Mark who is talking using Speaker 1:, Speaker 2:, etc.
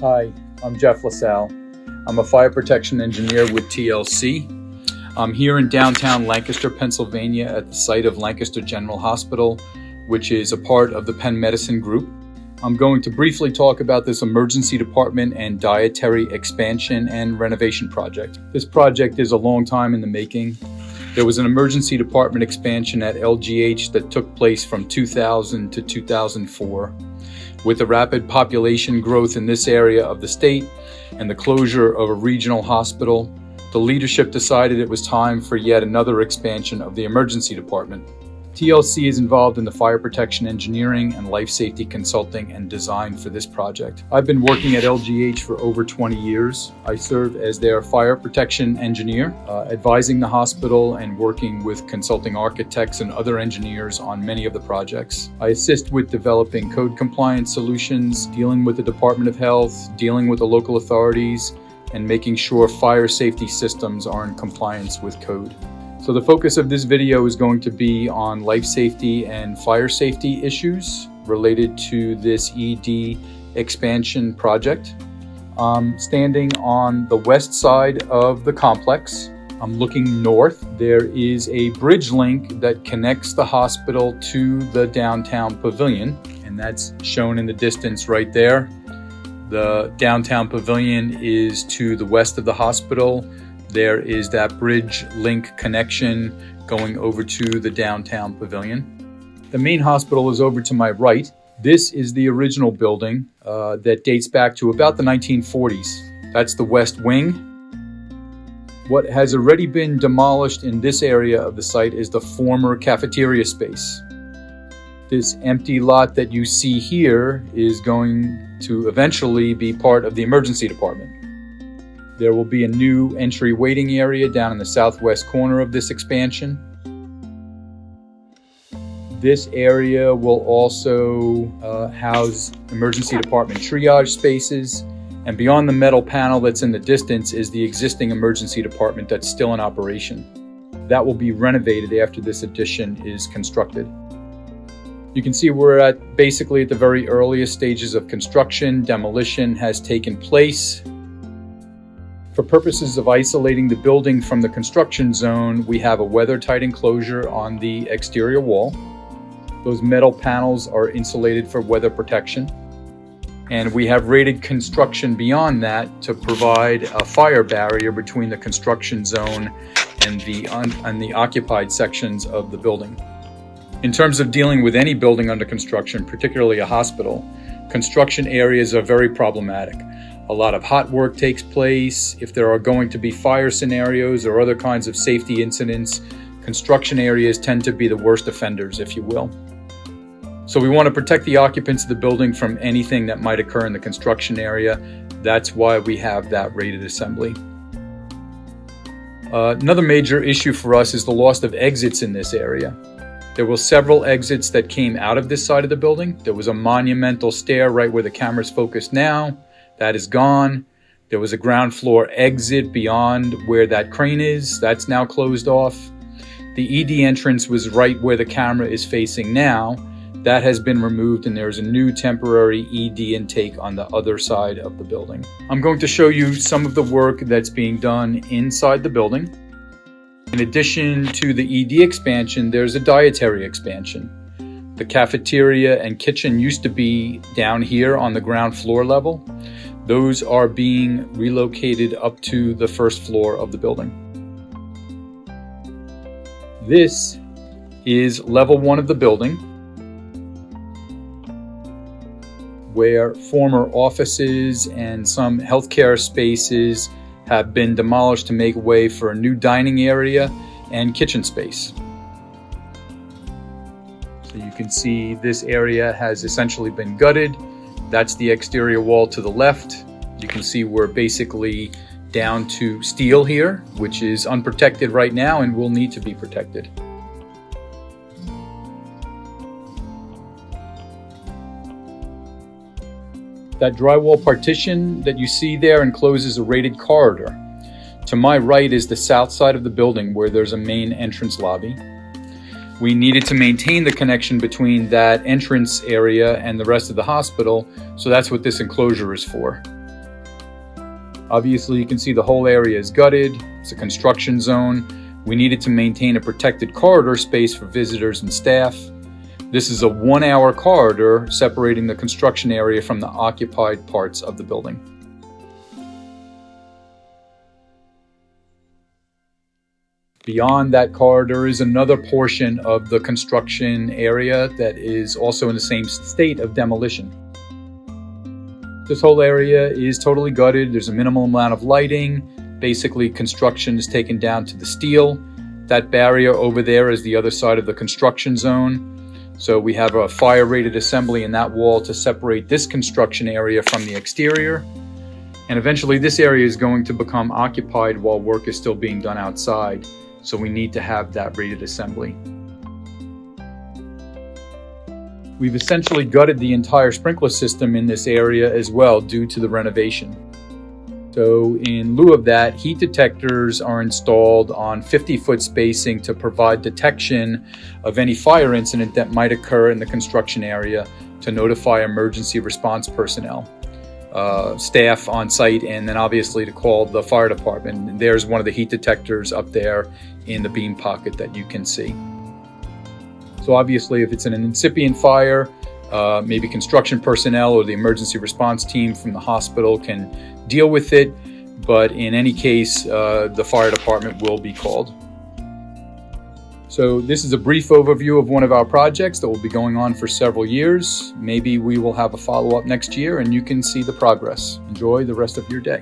Speaker 1: Hi, I'm Jeff LaSalle. I'm a fire protection engineer with TLC. I'm here in downtown Lancaster, Pennsylvania at the site of Lancaster General Hospital, which is a part of the Penn Medicine Group. I'm going to briefly talk about this emergency department and dietary expansion and renovation project. This project is a long time in the making. There was an emergency department expansion at LGH that took place from 2000 to 2004. With the rapid population growth in this area of the state and the closure of a regional hospital, the leadership decided it was time for yet another expansion of the emergency department. TLC is involved in the fire protection engineering and life safety consulting and design for this project. I've been working at LGH for over 20 years. I serve as their fire protection engineer, advising the hospital and working with consulting architects and other engineers on many of the projects. I assist with developing code compliance solutions, dealing with the Department of Health, dealing with the local authorities, and making sure fire safety systems are in compliance with code. So the focus of this video is going to be on life safety and fire safety issues related to this ED expansion project. I'm standing on the west side of the complex. I'm looking north. There is a bridge link that connects the hospital to the downtown pavilion, and that's shown in the distance right there. The downtown pavilion is to the west of the hospital. There is that bridge link connection going over to the downtown pavilion. The main hospital is over to my right. This is the original building that dates back to about the 1940s. That's the west wing. What has already been demolished in this area of the site is the former cafeteria space. This empty lot that you see here is going to eventually be part of the emergency department. There will be a new entry waiting area down in the southwest corner of this expansion. This area will also house emergency department triage spaces. And beyond the metal panel that's in the distance is the existing emergency department that's still in operation. That will be renovated after this addition is constructed. You can see we're basically at the very earliest stages of construction. Demolition has taken place. For purposes of isolating the building from the construction zone, we have a weather-tight enclosure on the exterior wall. Those metal panels are insulated for weather protection. And we have rated construction beyond that to provide a fire barrier between the construction zone and the occupied sections of the building. In terms of dealing with any building under construction, particularly a hospital, construction areas are very problematic. A lot of hot work takes place. If there are going to be fire scenarios or other kinds of safety incidents, construction areas tend to be the worst offenders, if you will. So we want to protect the occupants of the building from anything that might occur in the construction area. That's why we have that rated assembly. Another major issue for us is the loss of exits in this area. There were several exits that came out of this side of the building. There was a monumental stair right where the camera's focused now. That is gone. There was a ground floor exit beyond where that crane is. That's now closed off. The ED entrance was right where the camera is facing now. That has been removed, and there's a new temporary ED intake on the other side of the building. I'm going to show you some of the work that's being done inside the building. In addition to the ED expansion, there's a dietary expansion. The cafeteria and kitchen used to be down here on the ground floor level. Those are being relocated up to the first floor of the building. This is level 1 of the building, where former offices and some healthcare spaces have been demolished to make way for a new dining area and kitchen space. So you can see this area has essentially been gutted. That's the exterior wall to the left. You can see we're basically down to steel here, which is unprotected right now and will need to be protected. That drywall partition that you see there encloses a rated corridor. To my right is the south side of the building where there's a main entrance lobby. We needed to maintain the connection between that entrance area and the rest of the hospital, so that's what this enclosure is for. Obviously, you can see the whole area is gutted. It's a construction zone. We needed to maintain a protected corridor space for visitors and staff. This is a 1-hour corridor separating the construction area from the occupied parts of the building. Beyond that corridor is another portion of the construction area that is also in the same state of demolition. This whole area is totally gutted. There's a minimal amount of lighting. Basically, construction is taken down to the steel. That barrier over there is the other side of the construction zone. So we have a fire-rated assembly in that wall to separate this construction area from the exterior. And eventually this area is going to become occupied while work is still being done outside. So we need to have that rated assembly. We've essentially gutted the entire sprinkler system in this area as well due to the renovation. So in lieu of that, heat detectors are installed on 50-foot spacing to provide detection of any fire incident that might occur in the construction area to notify emergency response personnel, staff on site, and then obviously to call the fire department. And there's one of the heat detectors up there in the beam pocket that you can see. So obviously if it's an incipient fire, maybe construction personnel or the emergency response team from the hospital can deal with it, but in any case, the fire department will be called. So this is a brief overview of one of our projects that will be going on for several years. Maybe we will have a follow-up next year and you can see the progress. Enjoy the rest of your day.